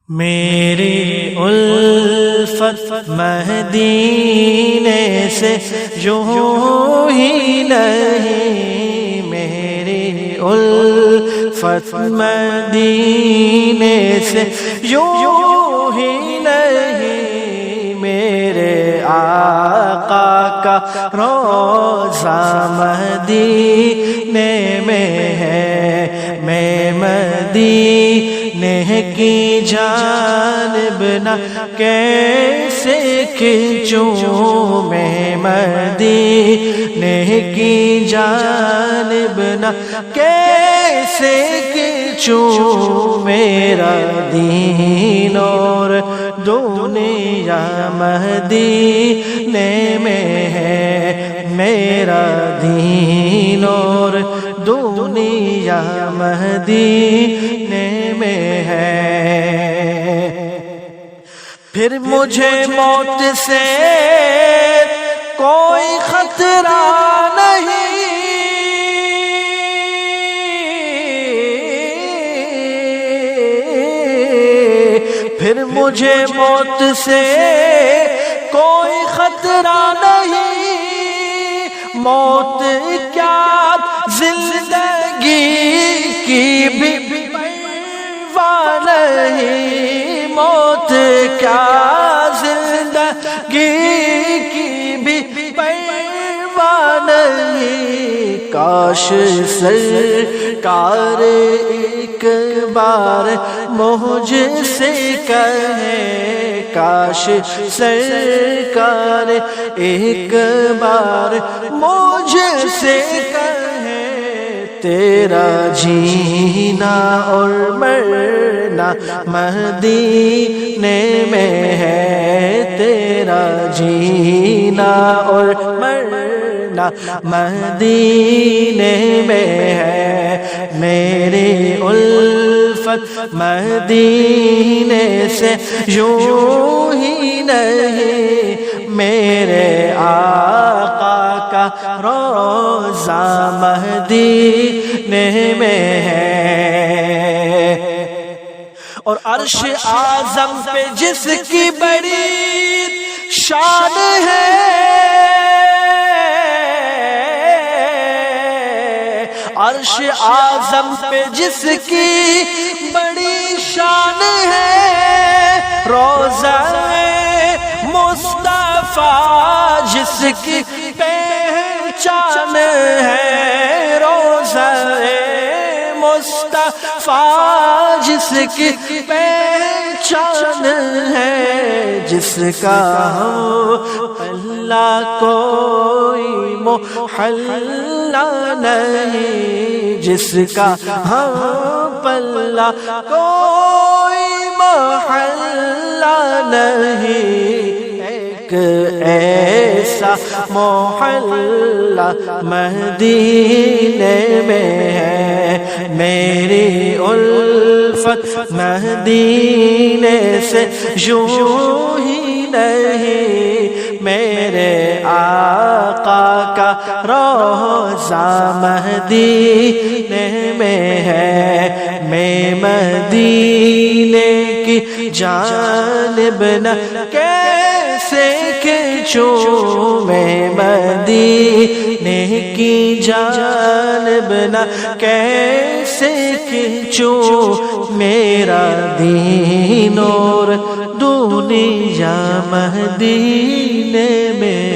میری الفت مدینے سے یوں ہی نہیں، میری الفت مدینے سے یوں ہی نہیں، میرے آقا کا روضہ مدینے میں ہے، میں مدینے کی جانب نہ کیسے کھنچوں، میں مدینے کی جانب نہ کیسے کھنچوں، میرا دین اور دنیا مدینے میں ہے، میرا دین اور دنیا مدینے میں ہے۔ پھر مجھے موت سے کوئی خطرہ نہیں، پھر مجھے موت سے کوئی خطرہ نہیں، موت کیا زندگی کی بھی پرواہ نہیں، موت کیا زندگی کی بھی پرواہ نہیں، کاش سرکار ایک بار مجھ سے کہے، کاش سرکار ایک بار مجھ سے کہے، تیرا جینا اور مرنا مدینے میں ہے، تیرا جینا اور مرنا مدینے میں ہے، میری الفت مدینے سے یوں ہی نہیں، میرے آقا کا روضہ مدینے میں ہے۔ اور عرش اعظم پہ جس کی بڑی شان ہے، عرش اعظم پہ جس کی بڑی شان ہے، روضہ مصطفیٰ جس کی پہچان ہے، روضہ مصطفیٰ جس کی پہچان ہے، جس کا اللہ کوئی محلہ نہیں، جس کا پلہ کوئی محلہ نہیں، ایک ایسا محلہ مدینے میں ہے، میری الفت مدینے سے یوں ہی نہیں، میرے آقا کا روضہ مدینے میں ہے، میں مدینے کی جانب نہ کیسے کھنچوں، میں مدینے کی جانب نہ کیسے کھنچوں، میرا دین اور دنیا مدینے میں